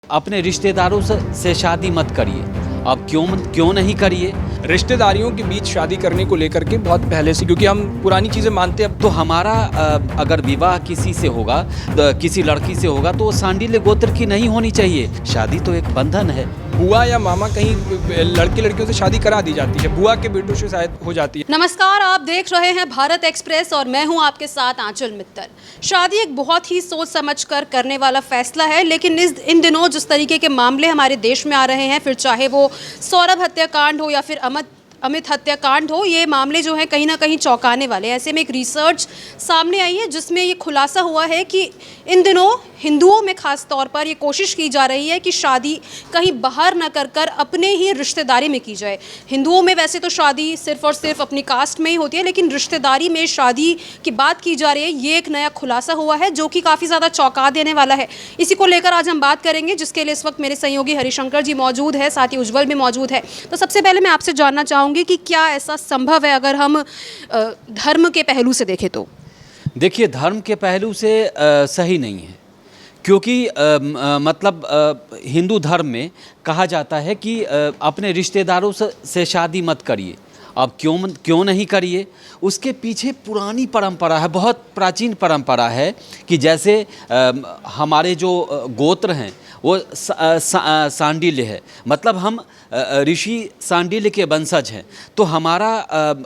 अपने रिश्तेदारों से शादी मत करिए। अब क्यों नहीं करिए? रिश्तेदारियों के बीच शादी करने को लेकर के बहुत पहले से, क्योंकि हम पुरानी चीज़ें मानते हैं। तो हमारा अगर विवाह किसी से होगा, किसी लड़की से होगा, तो वो सांडिल्य गोत्र की नहीं होनी चाहिए। शादी तो एक बंधन है। बुआ या मामा कहीं लड़के लड़कियों से शादी करा दी जाती है, बुआ के बेटों से शायद हो जाती है। नमस्कार, आप देख रहे हैं भारत एक्सप्रेस और मैं हूं आपके साथ आंचल मित्तल। शादी एक बहुत ही सोच समझ कर करने वाला फैसला है, लेकिन इन दिनों जिस तरीके के मामले हमारे देश में आ रहे हैं, फिर चाहे वो सौरभ हत्याकांड हो या फिर अमित हत्याकांड हो, ये मामले जो हैं कहीं ना कहीं चौंकाने वाले। ऐसे में एक रिसर्च सामने आई है जिसमें ये खुलासा हुआ है कि इन दिनों हिंदुओं में खास तौर पर ये कोशिश की जा रही है कि शादी कहीं बाहर न कर अपने ही रिश्तेदारी में की जाए। हिंदुओं में वैसे तो शादी सिर्फ और सिर्फ अपनी कास्ट में ही होती है, लेकिन रिश्तेदारी में शादी की बात की जा रही है। ये एक नया खुलासा हुआ है जो कि काफ़ी ज़्यादा चौंका देने वाला है। इसी को लेकर आज हम बात करेंगे, जिसके लिए इस वक्त मेरे सहयोगी हरिशंकर जी मौजूद है, साथ ही उज्जवल भी मौजूद है। तो सबसे पहले मैं आपसे जानना चाहूँगी कि क्या ऐसा संभव है अगर हम धर्म के पहलू से देखें तो? देखिए, धर्म के पहलू से सही नहीं है, क्योंकि हिंदू धर्म में कहा जाता है कि अपने रिश्तेदारों से शादी मत करिए। अब क्यों नहीं करिए? उसके पीछे पुरानी परंपरा है, बहुत प्राचीन परंपरा है कि जैसे हमारे जो गोत्र हैं वो सांडिल्य है, मतलब हम ऋषि सांडिल्य के वंशज हैं। तो हमारा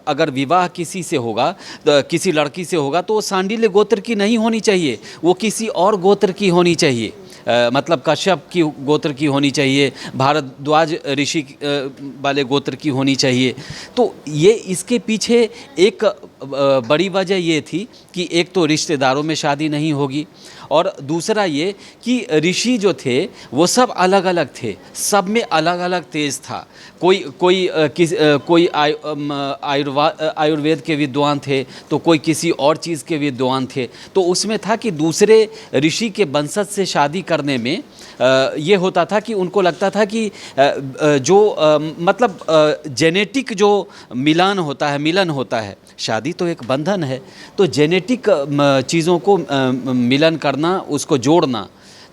अगर विवाह किसी से होगा, किसी लड़की से होगा, तो वो सांडिल्य गोत्र की नहीं होनी चाहिए, वो किसी और गोत्र की होनी चाहिए। मतलब कश्यप की गोत्र की होनी चाहिए, भारद्वाज ऋषि वाले गोत्र की होनी चाहिए। तो ये इसके पीछे एक बड़ी वजह ये थी कि एक तो रिश्तेदारों में शादी नहीं होगी, और दूसरा ये कि ऋषि जो थे वो सब अलग अलग थे, सब में अलग अलग तेज था। कोई आयुर्वेद के विद्वान थे, तो कोई किसी और चीज़ के विद्वान थे। तो उसमें था कि दूसरे ऋषि के वंशज से शादी करने में ये होता था कि उनको लगता था कि जेनेटिक जो मिलन होता है, शादी तो एक बंधन है, तो जेनेटिक चीज़ों को मिलन करना, उसको जोड़ना,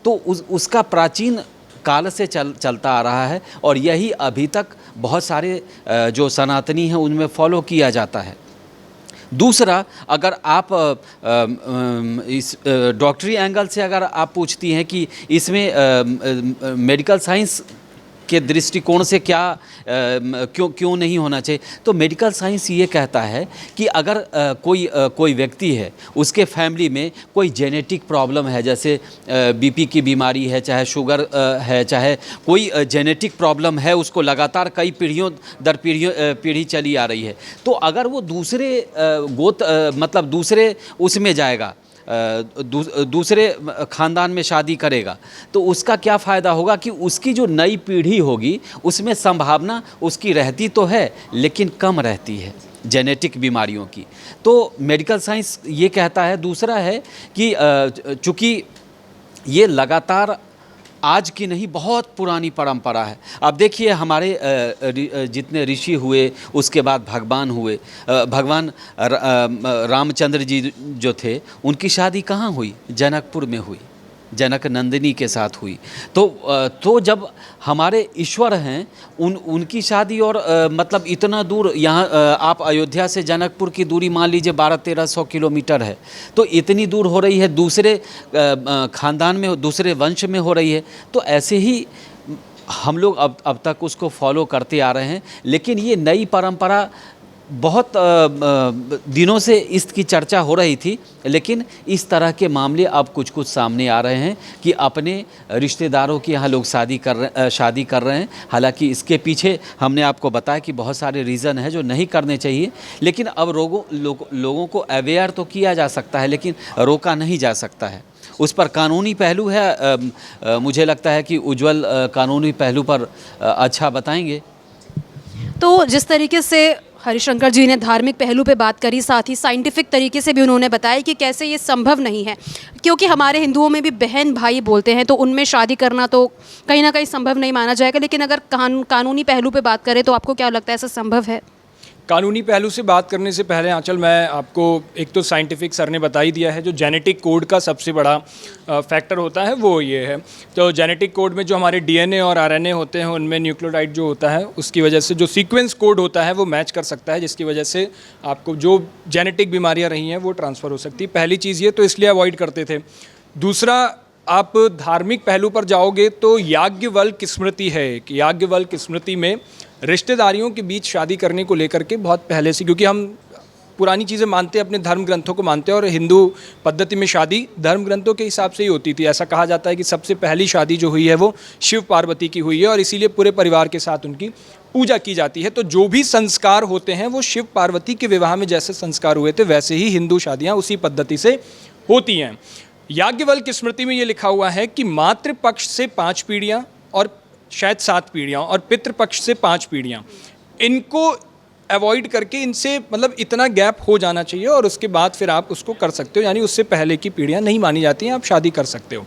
तो उसका प्राचीन काल से चलता आ रहा है, और यही अभी तक बहुत सारे जो सनातनी हैं उनमें फॉलो किया जाता है। दूसरा, अगर आप इस डॉक्टरी एंगल से अगर आप पूछती हैं कि इसमें मेडिकल साइंस के दृष्टिकोण से क्यों नहीं होना चाहिए, तो मेडिकल साइंस ये कहता है कि अगर कोई व्यक्ति है, उसके फैमिली में कोई जेनेटिक प्रॉब्लम है, जैसे बीपी की बीमारी है, चाहे शुगर है, चाहे कोई जेनेटिक प्रॉब्लम है, उसको लगातार कई पीढ़ियों दर पीढ़ी चली आ रही है, तो अगर वो दूसरे दूसरे उसमें जाएगा, दूसरे ख़ानदान में शादी करेगा, तो उसका क्या फ़ायदा होगा कि उसकी जो नई पीढ़ी होगी उसमें संभावना उसकी रहती तो है, लेकिन कम रहती है जेनेटिक बीमारियों की। तो मेडिकल साइंस ये कहता है। दूसरा है कि चूँकि ये लगातार आज की नहीं, बहुत पुरानी परंपरा है। अब देखिए, हमारे जितने ऋषि हुए, उसके बाद भगवान हुए, भगवान रामचंद्र जी जो थे, उनकी शादी कहाँ हुई? जनकपुर में हुई, जनक नंदिनी के साथ हुई। तो जब हमारे ईश्वर हैं, उनकी शादी, और इतना दूर, यहाँ आप अयोध्या से जनकपुर की दूरी मान लीजिए 1200-1300 किलोमीटर है, तो इतनी दूर हो रही है, दूसरे ख़ानदान में, दूसरे वंश में हो रही है। तो ऐसे ही हम लोग अब तक उसको फॉलो करते आ रहे हैं, लेकिन ये नई परंपरा बहुत दिनों से इसकी चर्चा हो रही थी, लेकिन इस तरह के मामले अब कुछ सामने आ रहे हैं कि अपने रिश्तेदारों के यहाँ लोग शादी कर रहे हैं। हालांकि इसके पीछे हमने आपको बताया कि बहुत सारे रीज़न हैं जो नहीं करने चाहिए, लेकिन अब लोगों को अवेयर तो किया जा सकता है, लेकिन रोका नहीं जा सकता है। उस पर कानूनी पहलू है। मुझे लगता है कि उज्जवल कानूनी पहलू पर अच्छा बताएंगे। तो जिस तरीके से हरिशंकर जी ने धार्मिक पहलू पे बात करी, साथ ही साइंटिफिक तरीके से भी उन्होंने बताया कि कैसे ये संभव नहीं है, क्योंकि हमारे हिंदुओं में भी बहन भाई बोलते हैं, तो उनमें शादी करना तो कहीं ना कहीं संभव नहीं माना जाएगा। लेकिन अगर कानूनी पहलू पे बात करें तो आपको क्या लगता है, ऐसा संभव है? कानूनी पहलू से बात करने से पहले आंचल, मैं आपको एक तो साइंटिफिक सर ने बता ही दिया है, जो जेनेटिक कोड का सबसे बड़ा फैक्टर होता है वो ये है। तो जेनेटिक कोड में जो हमारे डीएनए और आरएनए होते हैं उनमें न्यूक्लियोटाइड जो होता है उसकी वजह से जो सीक्वेंस कोड होता है वो मैच कर सकता है, जिसकी वजह से आपको जो जेनेटिक बीमारियाँ रही हैं वो ट्रांसफ़र हो सकती है। पहली चीज़ ये तो इसलिए अवॉइड करते थे। दूसरा, आप धार्मिक पहलू पर जाओगे तो याज्ञवल्क्य स्मृति है कि याज्ञवल्क्य स्मृति में रिश्तेदारियों के बीच शादी करने को लेकर के बहुत पहले से, क्योंकि हम पुरानी चीज़ें मानते हैं, अपने धर्म ग्रंथों को मानते हैं, और हिंदू पद्धति में शादी धर्म ग्रंथों के हिसाब से ही होती थी। ऐसा कहा जाता है कि सबसे पहली शादी जो हुई है वो शिव पार्वती की हुई है और इसीलिए पूरे परिवार के साथ उनकी पूजा की जाती है। तो जो भी संस्कार होते हैं वो शिव पार्वती के विवाह में जैसे संस्कार हुए थे वैसे ही हिंदू शादियाँ उसी पद्धति से होती हैं। याज्ञवल्क्य स्मृति में ये लिखा हुआ है कि मातृपक्ष से 5 पीढ़ियाँ और शायद 7 पीढ़ियाँ और पितृपक्ष से 5 पीढ़ियाँ, इनको अवॉइड करके इनसे मतलब इतना गैप हो जाना चाहिए और उसके बाद फिर आप उसको कर सकते हो, यानी उससे पहले की पीढ़ियाँ नहीं मानी जाती हैं, आप शादी कर सकते हो।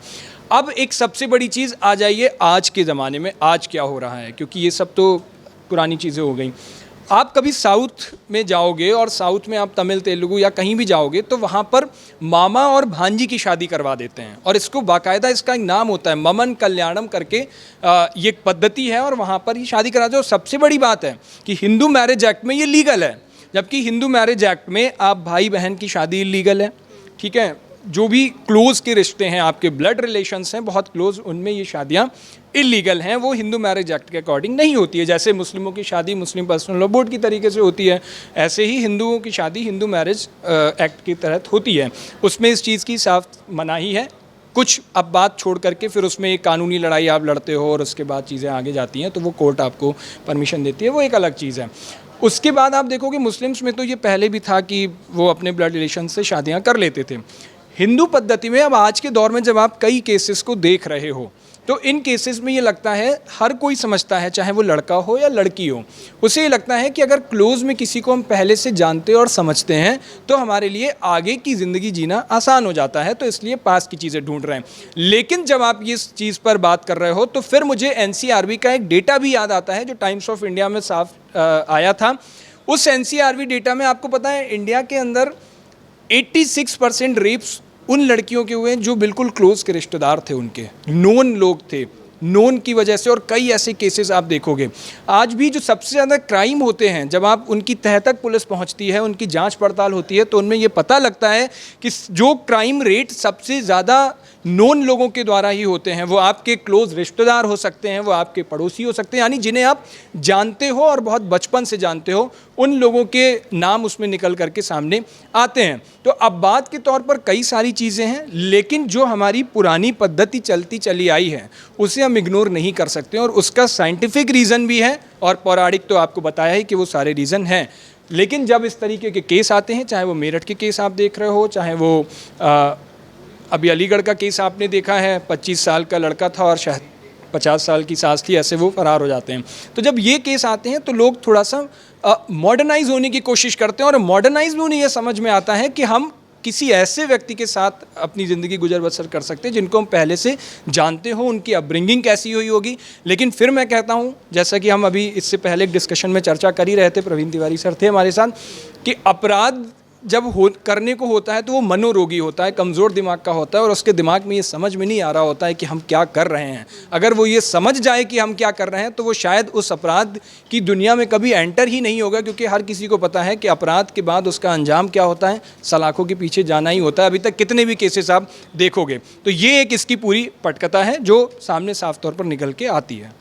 अब एक सबसे बड़ी चीज़ आ जाइए आज के ज़माने में, आज क्या हो रहा है, क्योंकि ये सब तो पुरानी चीज़ें हो गई। आप कभी साउथ में जाओगे और साउथ में आप तमिल, तेलुगु या कहीं भी जाओगे तो वहाँ पर मामा और भांजी की शादी करवा देते हैं और इसको बाकायदा इसका एक नाम होता है, ममन कल्याणम करके ये एक पद्धति है और वहाँ पर ये शादी कराते हैं। और सबसे बड़ी बात है कि हिंदू मैरिज एक्ट में ये लीगल है, जबकि हिंदू मैरिज एक्ट में आप भाई बहन की शादी इलीगल है। ठीक है, जो भी क्लोज़ के रिश्ते हैं, आपके ब्लड रिलेशंस हैं बहुत क्लोज़, उनमें ये शादियाँ इलीगल हैं, वो हिंदू मैरिज एक्ट के अकॉर्डिंग नहीं होती है। जैसे मुस्लिमों की शादी मुस्लिम पर्सनल लॉ बोर्ड की तरीके से होती है, ऐसे ही हिंदुओं की शादी हिंदू मैरिज एक्ट के तहत होती है। उसमें इस चीज़ की साफ मनाही है। कुछ अब बात छोड़ करके फिर उसमें एक कानूनी लड़ाई आप लड़ते हो और उसके बाद चीज़ें आगे जाती हैं तो वो कोर्ट आपको परमिशन देती है, वो एक अलग चीज़ है। उसके बाद आप देखोगे मुस्लिम्स में तो ये पहले भी था कि वो अपने ब्लड रिलेशन से शादियाँ कर लेते थे। हिंदू पद्धति में अब आज के दौर में जब आप कई केसेस को देख रहे हो तो इन केसेस में ये लगता है, हर कोई समझता है, चाहे वो लड़का हो या लड़की हो, उसे ये लगता है कि अगर क्लोज में किसी को हम पहले से जानते और समझते हैं तो हमारे लिए आगे की ज़िंदगी जीना आसान हो जाता है, तो इसलिए पास की चीज़ें ढूंढ रहे हैं। लेकिन जब आप इस चीज़ पर बात कर रहे हो तो फिर मुझे NCRB का एक डेटा भी याद आता है जो टाइम्स ऑफ इंडिया में साफ आया था। उस NCRB डेटा में आपको पता है इंडिया के अंदर 86% रेप्स उन लड़कियों के हुए जो बिल्कुल क्लोज के रिश्तेदार थे, उनके नोन लोग थे, नोन की वजह से। और कई ऐसे केसेस आप देखोगे आज भी जो सबसे ज़्यादा क्राइम होते हैं, जब आप उनकी तह तक पुलिस पहुंचती है, उनकी जांच पड़ताल होती है तो उनमें ये पता लगता है कि जो क्राइम रेट सबसे ज़्यादा नोन लोगों के द्वारा ही होते हैं, वो आपके क्लोज रिश्तेदार हो सकते हैं, वो आपके पड़ोसी हो सकते हैं, यानी जिन्हें आप जानते हो और बहुत बचपन से जानते हो, उन लोगों के नाम उसमें निकल करके सामने आते हैं। तो अब बात के तौर पर कई सारी चीज़ें हैं, लेकिन जो हमारी पुरानी पद्धति चलती चली आई है उसे हम इग्नोर नहीं कर सकते और उसका साइंटिफिक रीज़न भी है और पौराणिक तो आपको बताया ही कि वो सारे रीज़न हैं। लेकिन जब इस तरीके के केस आते हैं, चाहे वो मेरठ के केस आप देख रहे हो, चाहे वो अभी अलीगढ़ का केस आपने देखा है, 25 साल का लड़का था और शायद 50 साल की सास थी, ऐसे वो फरार हो जाते हैं। तो जब ये केस आते हैं तो लोग थोड़ा सा मॉडर्नाइज होने की कोशिश करते हैं और मॉडर्नाइज में उन्हें यह समझ में आता है कि हम किसी ऐसे व्यक्ति के साथ अपनी ज़िंदगी गुजर बसर कर सकते हैं जिनको हम पहले से जानते हो, उनकी अपब्रिंगिंग कैसी हुई होगी। लेकिन फिर मैं कहता हूँ, जैसा कि हम अभी इससे पहले एक डिस्कशन में चर्चा कर ही रहे थे, प्रवीण तिवारी सर थे हमारे साथ, कि अपराध जब करने को होता है तो वो मनोरोगी होता है, कमज़ोर दिमाग का होता है और उसके दिमाग में ये समझ में नहीं आ रहा होता है कि हम क्या कर रहे हैं। अगर वो ये समझ जाए कि हम क्या कर रहे हैं तो वो शायद उस अपराध की दुनिया में कभी एंटर ही नहीं होगा, क्योंकि हर किसी को पता है कि अपराध के बाद उसका अंजाम क्या होता है, सलाखों के पीछे जाना ही होता है। अभी तक कितने भी केसेस आप देखोगे, तो ये एक इसकी पूरी पटकथा है जो सामने साफ तौर पर निकल के आती है।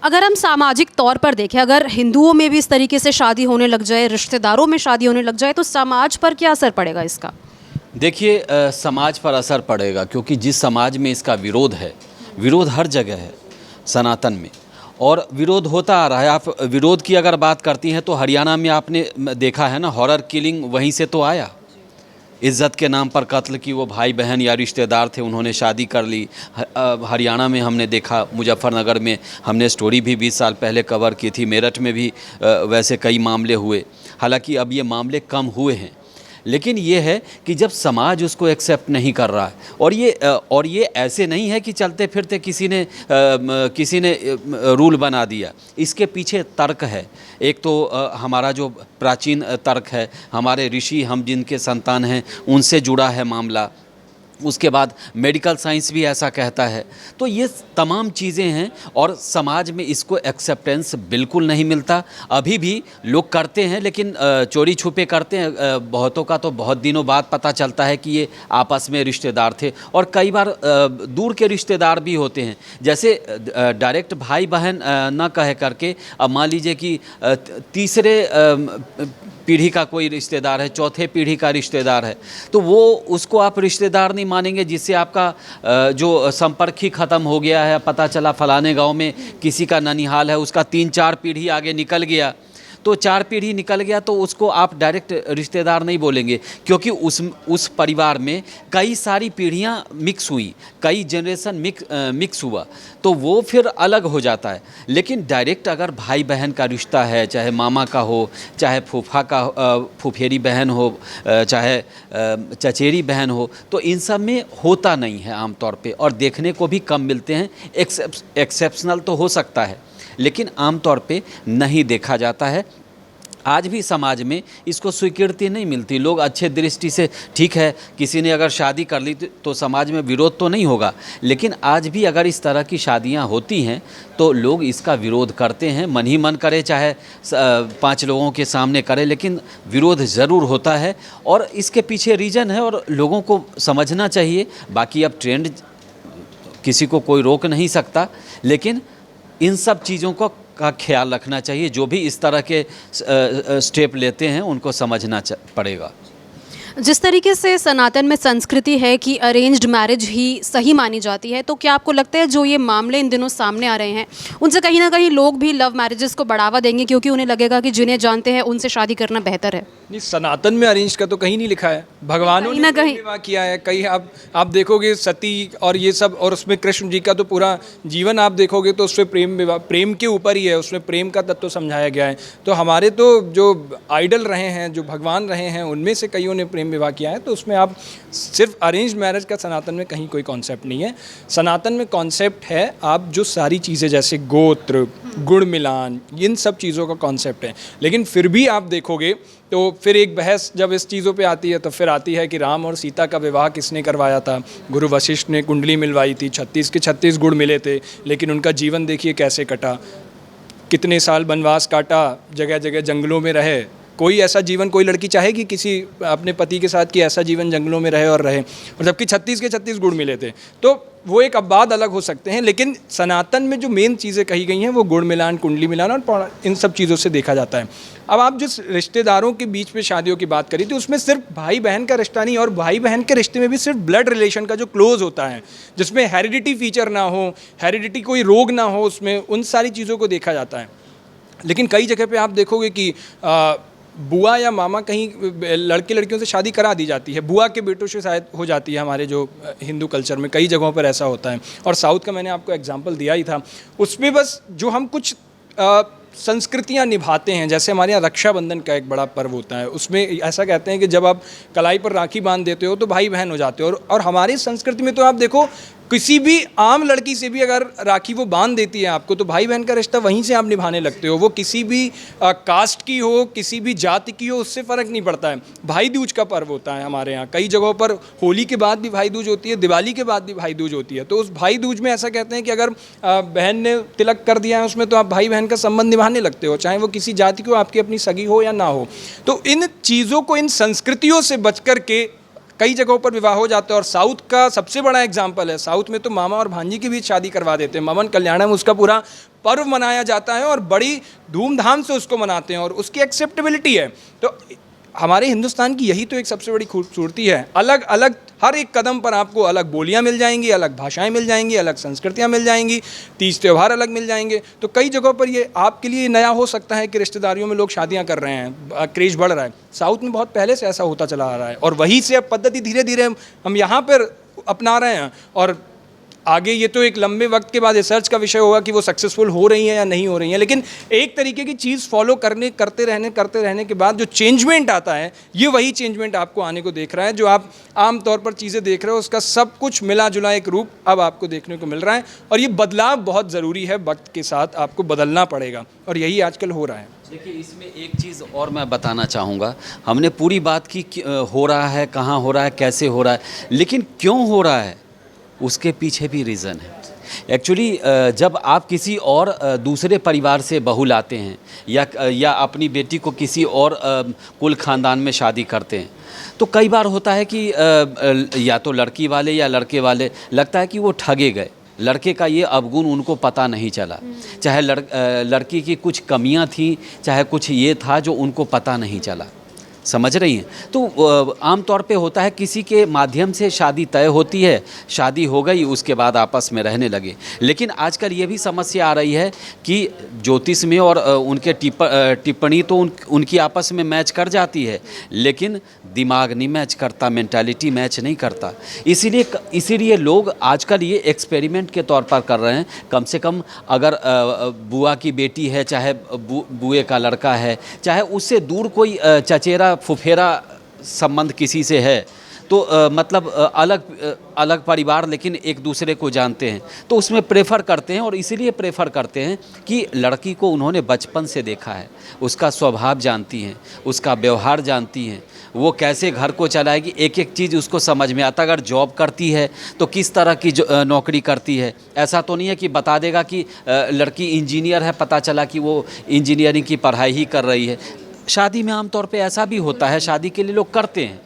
अगर हम सामाजिक तौर पर देखें, अगर हिंदुओं में भी इस तरीके से शादी होने लग जाए, रिश्तेदारों में शादी होने लग जाए, तो समाज पर क्या असर पड़ेगा इसका? देखिए, समाज पर असर पड़ेगा, क्योंकि जिस समाज में इसका विरोध है, विरोध हर जगह है सनातन में और विरोध होता आ रहा है। आप विरोध की अगर बात करती हैं तो हरियाणा में आपने देखा है ना, हॉरर किलिंग वहीं से तो आया। इज़्ज़त के नाम पर कत्ल की, वो भाई बहन या रिश्तेदार थे, उन्होंने शादी कर ली। हरियाणा में हमने देखा, मुजफ्फरनगर में हमने स्टोरी भी 20 साल पहले कवर की थी, मेरठ में भी वैसे कई मामले हुए। हालांकि अब ये मामले कम हुए हैं, लेकिन ये है कि जब समाज उसको एक्सेप्ट नहीं कर रहा है, और ये ऐसे नहीं है कि चलते फिरते किसी ने रूल बना दिया। इसके पीछे तर्क है। एक तो हमारा जो प्राचीन तर्क है, हमारे ऋषि, हम जिनके संतान हैं, उनसे जुड़ा है मामला। उसके बाद मेडिकल साइंस भी ऐसा कहता है। तो ये तमाम चीज़ें हैं और समाज में इसको एक्सेप्टेंस बिल्कुल नहीं मिलता। अभी भी लोग करते हैं, लेकिन चोरी छुपे करते हैं। बहुतों का तो बहुत दिनों बाद पता चलता है कि ये आपस में रिश्तेदार थे, और कई बार दूर के रिश्तेदार भी होते हैं। जैसे डायरेक्ट भाई बहन ना कह करके, अब मान लीजिए कि तीसरे पीढ़ी का कोई रिश्तेदार है, चौथे पीढ़ी का रिश्तेदार है, तो वो उसको आप रिश्तेदार नहीं मानेंगे, जिससे आपका जो संपर्क ही ख़त्म हो गया है। पता चला फलाने गांव में किसी का ननिहाल है, उसका 3-4 पीढ़ी आगे निकल गया, तो 4 पीढ़ी निकल गया, तो उसको आप डायरेक्ट रिश्तेदार नहीं बोलेंगे, क्योंकि उस परिवार में कई सारी पीढ़ियां मिक्स हुई, कई जनरेशन मिक्स हुआ, तो वो फिर अलग हो जाता है। लेकिन डायरेक्ट अगर भाई बहन का रिश्ता है, चाहे मामा का हो, चाहे फूफा का फुफेरी बहन हो, चाहे चचेरी बहन हो, तो इन सब में होता नहीं है आमतौर पे, और देखने को भी कम मिलते हैं। एक्सेप्शनल तो हो सकता है, लेकिन आमतौर पे नहीं देखा जाता है। आज भी समाज में इसको स्वीकृति नहीं मिलती। लोग अच्छे दृष्टि से, ठीक है, किसी ने अगर शादी कर ली तो समाज में विरोध तो नहीं होगा, लेकिन आज भी अगर इस तरह की शादियां होती हैं तो लोग इसका विरोध करते हैं। मन ही मन करे, चाहे 5 लोगों के सामने करे, लेकिन विरोध ज़रूर होता है, और इसके पीछे रीज़न है और लोगों को समझना चाहिए। बाकी अब ट्रेंड किसी को कोई रोक नहीं सकता, लेकिन इन सब चीज़ों का ख्याल रखना चाहिए। जो भी इस तरह के स्टेप लेते हैं उनको समझना पड़ेगा। जिस तरीके से सनातन में संस्कृति है कि अरेंज्ड मैरिज ही सही मानी जाती है, तो क्या आपको लगता है जो ये मामले इन दिनों सामने आ रहे हैं, उनसे कहीं ना कहीं लोग भी लव मैरिजेस को बढ़ावा देंगे, क्योंकि उन्हें लगेगा कि जिन्हें जानते हैं उनसे शादी करना बेहतर है? नहीं, सनातन में अरेंज का तो कहीं नहीं लिखा है। भगवानों ने कहीं विवाह किया है। कहीं आप देखोगे सती और ये सब, और उसमें कृष्ण जी का तो पूरा जीवन आप देखोगे तो उसमें प्रेम विवाह, प्रेम के ऊपर ही है, उसमें प्रेम का तत्व समझाया गया है। तो हमारे तो जो आइडल रहे हैं, जो भगवान रहे हैं, उनमें से कईयों ने प्रेम विवाह किया है। तो उसमें आप सिर्फ अरेंज मैरिज का सनातन में कहीं कोई कॉन्सेप्ट नहीं है। सनातन में कॉन्सेप्ट है आप जो सारी चीज़ें जैसे गोत्र, गुण मिलान, इन सब चीज़ों का कॉन्सेप्ट है। लेकिन फिर भी आप देखोगे तो फिर एक बहस जब इस चीज़ों पे आती है तो फिर आती है कि राम और सीता का विवाह किसने करवाया था। गुरु वशिष्ठ ने कुंडली मिलवाई थी, 36 के 36 गुण मिले थे, लेकिन उनका जीवन देखिए कैसे कटा। कितने साल वनवास काटा, जगह जगह जंगलों में रहे। कोई ऐसा जीवन, कोई लड़की चाहेगी किसी अपने पति के साथ कि ऐसा जीवन जंगलों में रहे और रहे, और जबकि 36 के 36 गुण मिले थे। तो वो एक अपवाद अलग हो सकते हैं, लेकिन सनातन में जो मेन चीज़ें कही गई हैं वो गुण मिलान, कुंडली मिलान और इन सब चीज़ों से देखा जाता है। अब आप जिस रिश्तेदारों के बीच में शादियों की बात करी थी, उसमें सिर्फ भाई बहन का रिश्ता नहीं, और भाई बहन के रिश्ते में भी सिर्फ ब्लड रिलेशन का जो क्लोज होता है, जिसमें हेरिडिटी फीचर ना हो, हेरिडिटी कोई रोग ना हो, उसमें उन सारी चीज़ों को देखा जाता है। लेकिन कई जगह पे आप देखोगे कि बुआ या मामा कहीं लड़के लड़कियों से शादी करा दी जाती है, बुआ के बेटों से शायद हो जाती है। हमारे जो हिंदू कल्चर में कई जगहों पर ऐसा होता है, और साउथ का मैंने आपको एग्जांपल दिया ही था। उसमें बस जो हम कुछ संस्कृतियां निभाते हैं, जैसे हमारे यहाँ रक्षाबंधन का एक बड़ा पर्व होता है, उसमें ऐसा कहते हैं कि जब आप कलाई पर राखी बांध देते हो तो भाई बहन हो जाते हो। और हमारी संस्कृति में तो आप देखो, किसी भी आम लड़की से भी अगर राखी वो बांध देती है आपको, तो भाई बहन का रिश्ता वहीं से आप निभाने लगते हो। वो किसी भी कास्ट की हो, किसी भी जाति की हो, उससे फ़र्क नहीं पड़ता है। भाई दूज का पर्व होता है हमारे यहाँ, कई जगहों पर होली के बाद भी भाई दूज होती है, दिवाली के बाद भी भाई दूज होती है। तो उस भाई दूज में ऐसा कहते हैं कि अगर बहन ने तिलक कर दिया है उसमें, तो आप भाई बहन का संबंध निभाने लगते हो, चाहे वो किसी जाति की हो, आपकी अपनी सगी हो या ना हो। तो इन चीज़ों को, इन संस्कृतियों से बच कर के कई जगहों पर विवाह हो जाते हैं। और साउथ का सबसे बड़ा एग्जाम्पल है, साउथ में तो मामा और भांजी के बीच शादी करवा देते हैं। मवन कल्याणम उसका पूरा पर्व मनाया जाता है और बड़ी धूमधाम से उसको मनाते हैं, और उसकी एक्सेप्टेबिलिटी है। तो हमारे हिंदुस्तान की यही तो एक सबसे बड़ी खूबसूरती है। अलग अलग हर एक कदम पर आपको अलग बोलियां मिल जाएंगी, अलग भाषाएं मिल जाएंगी, अलग संस्कृतियां मिल जाएंगी, तीज त्यौहार अलग मिल जाएंगे। तो कई जगहों पर ये आपके लिए नया हो सकता है कि रिश्तेदारियों में लोग शादियां कर रहे हैं, क्रेज बढ़ रहा है। साउथ में बहुत पहले से ऐसा होता चला आ रहा है, और वहीं से अब पद्धति धीरे धीरे हम यहाँ पर अपना रहे हैं। और आगे ये तो एक लंबे वक्त के बाद रिसर्च का विषय होगा कि वो सक्सेसफुल हो रही हैं या नहीं हो रही हैं, लेकिन एक तरीके की चीज़ फॉलो करते रहने के बाद जो चेंजमेंट आता है, ये वही चेंजमेंट आपको आने को देख रहा है। जो आप आम तौर पर चीज़ें देख रहे हो उसका सब कुछ मिला जुला एक रूप अब आपको देखने को मिल रहा है, और ये बदलाव बहुत ज़रूरी है, वक्त के साथ आपको बदलना पड़ेगा, और यही आजकल हो रहा है। देखिए, इसमें एक चीज़ और मैं बताना चाहूँगा। हमने पूरी बात की कि हो रहा है, कहाँ हो रहा है, कैसे हो रहा है, लेकिन क्यों हो रहा है उसके पीछे भी रीज़न है। एक्चुअली जब आप किसी और दूसरे परिवार से बहू लाते हैं या अपनी बेटी को किसी और कुल ख़ानदान में शादी करते हैं, तो कई बार होता है कि या तो लड़की वाले या लड़के वाले लगता है कि वो ठगे गए। लड़के का ये अवगुण उनको पता नहीं चला, चाहे लड़की की कुछ कमियां थी, चाहे कुछ ये था जो उनको पता नहीं चला। समझ रही हैं? तो आम तौर पे होता है किसी के माध्यम से शादी तय होती है, शादी हो गई, उसके बाद आपस में रहने लगे। लेकिन आजकल ये भी समस्या आ रही है कि ज्योतिष में और उनके टिप्पणी तो उनकी आपस में मैच कर जाती है, लेकिन दिमाग नहीं मैच करता, मेंटालिटी मैच नहीं करता। इसीलिए लोग आजकल ये एक्सपेरिमेंट के तौर पर कर रहे हैं। कम से कम अगर बुआ की बेटी है, चाहे बुए का लड़का है, चाहे उससे दूर कोई चचेरा फुफेरा संबंध किसी से है, तो मतलब अलग परिवार लेकिन एक दूसरे को जानते हैं, तो उसमें प्रेफर करते हैं। और इसीलिए प्रेफर करते हैं कि लड़की को उन्होंने बचपन से देखा है, उसका स्वभाव जानती हैं, उसका व्यवहार जानती हैं, वो कैसे घर को चलाएगी, एक एक चीज़ उसको समझ में आता। अगर जॉब करती है तो किस तरह की नौकरी करती है। ऐसा तो नहीं है कि बता देगा कि लड़की इंजीनियर है, पता चला कि वो इंजीनियरिंग की पढ़ाई ही कर रही है। शादी में आमतौर पे ऐसा भी होता है, शादी के लिए लोग करते हैं,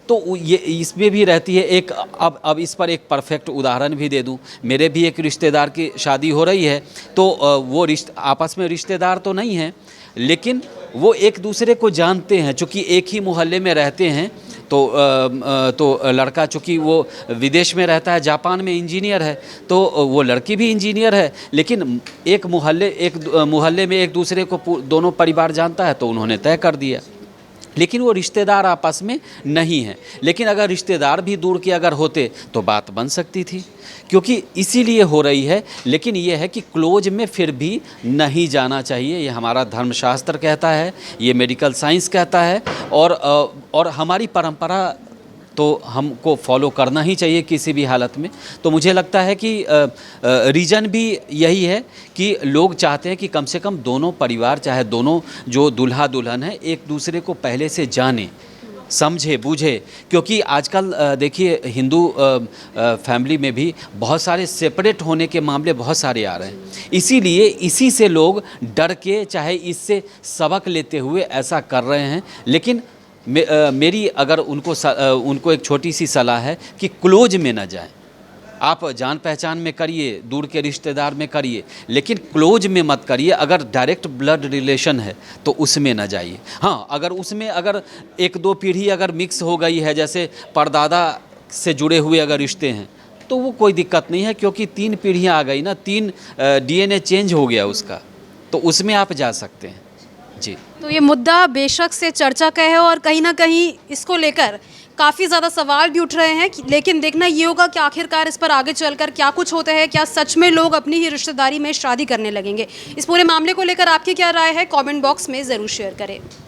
तो ये इसमें भी रहती है एक। अब इस पर एक परफेक्ट उदाहरण भी दे दूं। मेरे भी एक रिश्तेदार की शादी हो रही है, तो वो आपस में रिश्तेदार तो नहीं हैं, लेकिन वो एक दूसरे को जानते हैं। चूँकि एक ही मोहल्ले में रहते हैं, तो लड़का चूँकि वो विदेश में रहता है, जापान में इंजीनियर है, तो वो लड़की भी इंजीनियर है, लेकिन एक मोहल्ले में एक दूसरे को दोनों परिवार जानता है, तो उन्होंने तय कर दिया। लेकिन वो रिश्तेदार आपस में नहीं हैं। लेकिन अगर रिश्तेदार भी दूर के अगर होते तो बात बन सकती थी, क्योंकि इसीलिए हो रही है। लेकिन ये है कि क्लोज में फिर भी नहीं जाना चाहिए, ये हमारा धर्मशास्त्र कहता है, ये मेडिकल साइंस कहता है, और हमारी परंपरा तो हमको फॉलो करना ही चाहिए किसी भी हालत में। तो मुझे लगता है कि रीज़न भी यही है कि लोग चाहते हैं कि कम से कम दोनों परिवार, चाहे दोनों जो दूल्हा दुल्हन है, एक दूसरे को पहले से जाने, समझे बूझे। क्योंकि आजकल देखिए हिंदू फैमिली में भी बहुत सारे सेपरेट होने के मामले बहुत सारे आ रहे हैं। इसीलिए इसी से लोग डर के, चाहे इससे सबक लेते हुए ऐसा कर रहे हैं। लेकिन मेरी अगर उनको एक छोटी सी सलाह है कि क्लोज में ना जाएं। आप जान पहचान में करिए, दूर के रिश्तेदार में करिए, लेकिन क्लोज में मत करिए। अगर डायरेक्ट ब्लड रिलेशन है तो उसमें ना जाइए। हाँ, अगर उसमें अगर एक दो पीढ़ी अगर मिक्स हो गई है, जैसे परदादा से जुड़े हुए अगर रिश्ते हैं, तो वो कोई दिक्कत नहीं है, क्योंकि 3 पीढ़ियाँ आ गई ना, 3 DNA चेंज हो गया उसका, तो उसमें आप जा सकते हैं जी। तो ये मुद्दा बेशक से चर्चा का है, और कहीं ना कहीं इसको लेकर काफ़ी ज़्यादा सवाल भी उठ रहे हैं। लेकिन देखना ये होगा कि आखिरकार इस पर आगे चलकर क्या कुछ होता है, क्या सच में लोग अपनी ही रिश्तेदारी में शादी करने लगेंगे। इस पूरे मामले को लेकर आपकी क्या राय है, कमेंट बॉक्स में ज़रूर शेयर करें।